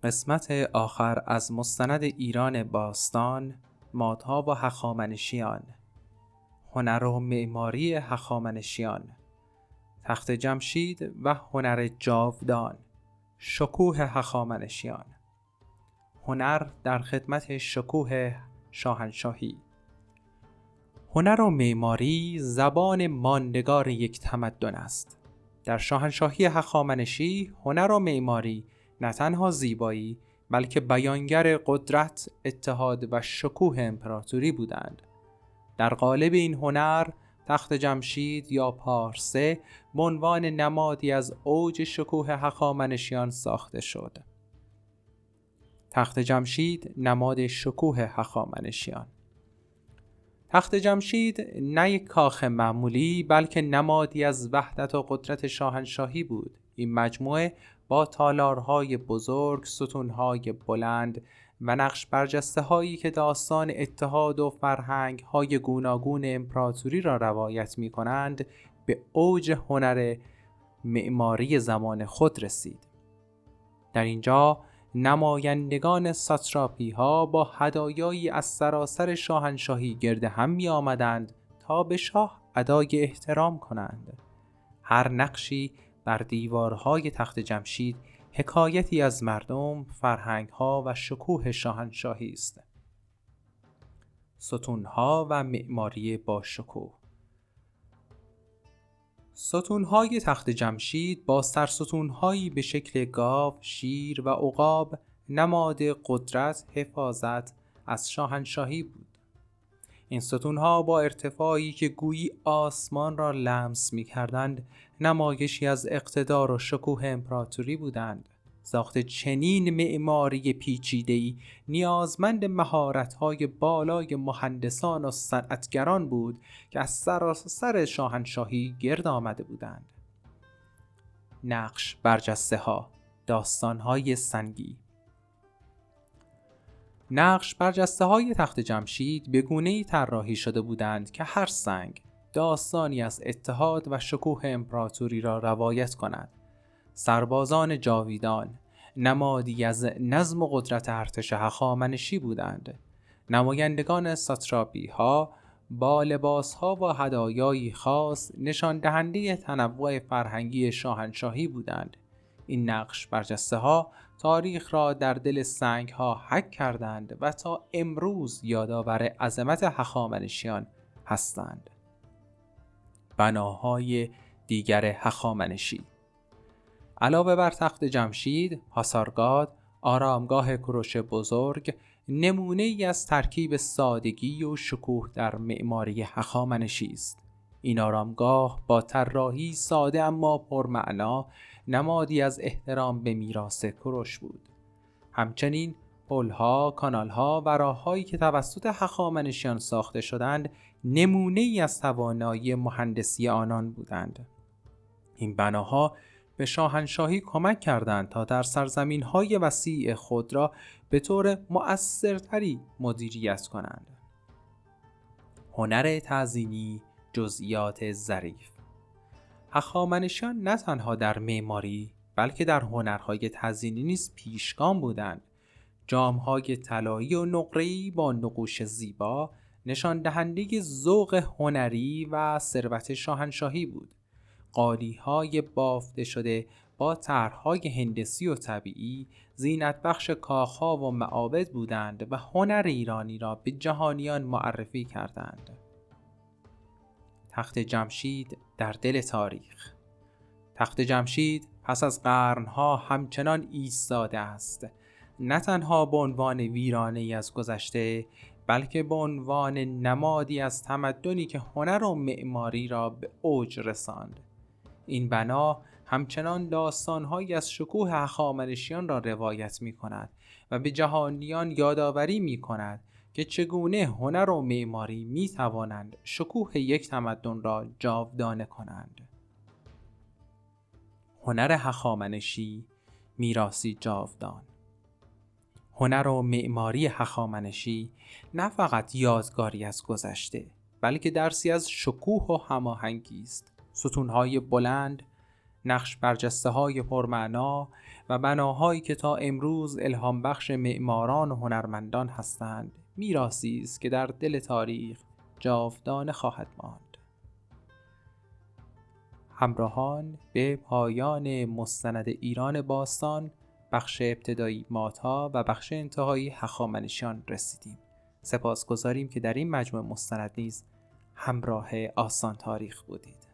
قسمت آخر از مستند ایران باستان، مادها و هخامنشیان، هنر و معماری هخامنشیان، تخت جمشید و هنر جاودان، شکوه هخامنشیان. هنر در خدمت شکوه شاهنشاهی. هنر و معماری زبان ماندگار یک تمدن است. در شاهنشاهی هخامنشی هنر و معماری نه تنها زیبایی بلکه بیانگر قدرت، اتحاد و شکوه امپراتوری بودند. در قالب این هنر تخت جمشید یا پارسه به عنوان نمادی از اوج شکوه هخامنشیان ساخته شد. تخت جمشید نماد شکوه هخامنشیان. تخت جمشید نه یک کاخ معمولی بلکه نمادی از وحدت و قدرت شاهنشاهی بود. این مجموعه با تالارهای بزرگ، ستونهای بلند و نقش برجسته هایی که داستان اتحاد و فرهنگ های گوناگون امپراتوری را روایت می کنند به اوج هنر معماری زمان خود رسید. در اینجا نمایندگان ساتراپی ها با هدایایی از سراسر شاهنشاهی گرد هم می آمدند تا به شاه ادای احترام کنند. هر نقشی بر دیوارهای تخت جمشید حکایتی از مردم، فرهنگ‌ها و شکوه شاهنشاهی است. ستون‌ها و معماری با شکوه. ستون‌های تخت جمشید با سرستون‌هایی به شکل گاو، شیر و عقاب نماد قدرت، حفاظت از شاهنشاهی بود. این ستون‌ها با ارتفاعی که گویی آسمان را لمس می‌کردند، نمایشی از اقتدار و شکوه امپراتوری بودند. ساخت چنین معماری پیچیده‌ای نیازمند مهارت‌های بالای مهندسان و صنعتگران بود که از سراسر شاهنشاهی گرد آمده بودند. نقش برجسته‌ها، داستان‌های سنگی. نقش برجسته‌های تخت جمشید به گونه‌ای طراحی شده بودند که هر سنگ داستانی از اتحاد و شکوه امپراتوری را روایت کند. سربازان جاویدان نمادی از نظم و قدرت ارتش هخامنشی بودند. نمایندگان ساتراپی ها با لباس ها و هدایایی خاص نشان دهنده تنوع فرهنگی شاهنشاهی بودند. این نقش برجسته ها تاریخ را در دل سنگ ها حک کردند و تا امروز یادآور عظمت هخامنشیان هستند. بناهای دیگر هخامنشی. علاوه بر تخت جمشید، هاسارگاد، آرامگاه کوروش بزرگ، نمونه ای از ترکیب سادگی و شکوه در معماری هخامنشی است. این آرامگاه با طراحی ساده اما پرمعنا نمادی از احترام به میراث کوروش بود. همچنین پل‌ها، کانال‌ها و راه‌هایی که توسط هخامنشیان ساخته شدند، نمونه ای از توانایی مهندسی آنان بودند. این بناها به شاهنشاهی کمک کردند تا در سرزمین‌های وسیع خود را به طور مؤثرتری مدیریت کنند. هنر تزئینی، جزئیات ظریف. هخامنشیان نه تنها در معماری بلکه در هنرهای تزئینی نیز پیشگام بودند. جام‌های طلایی و نقره‌ای با نقوش زیبا نشان دهنده ذوق هنری و ثروت شاهنشاهی بود. قالی‌های بافته شده با طرح‌های هندسی و طبیعی زینت بخش کاخ‌ها و معابد بودند و هنر ایرانی را به جهانیان معرفی کردند. تخت جمشید در دل تاریخ. تخت جمشید پس از قرن‌ها همچنان ایستاده است، نه تنها به عنوان ویرانه‌ای از گذشته بلکه به عنوان نمادی از تمدنی که هنر و معماری را به اوج رساند. این بنا همچنان داستان‌هایی از شکوه هخامنشیان را روایت می‌کند و به جهانیان یادآوری می‌کند که چگونه هنر و معماری می‌توانند شکوه یک تمدن را جاودانه کنند. هنر هخامنشی، میراثی جاودان. هنر و معماری هخامنشی نه فقط یادگاری از گذشته بلکه درسی از شکوه و هماهنگی است. ستون‌های بلند، نقش برجسته‌های پرمعنا و بناهایی که تا امروز الهام بخش معماران و هنرمندان هستند میراثی است که در دل تاریخ جاودانه خواهد ماند. همراهان، به پایان مستند ایران باستان بخش ابتدایی مادها و بخش انتهایی هخامنشیان رسیدیم. سپاسگزاریم که در این مجموعه مستند نیز همراه آستان تاریخ بودید.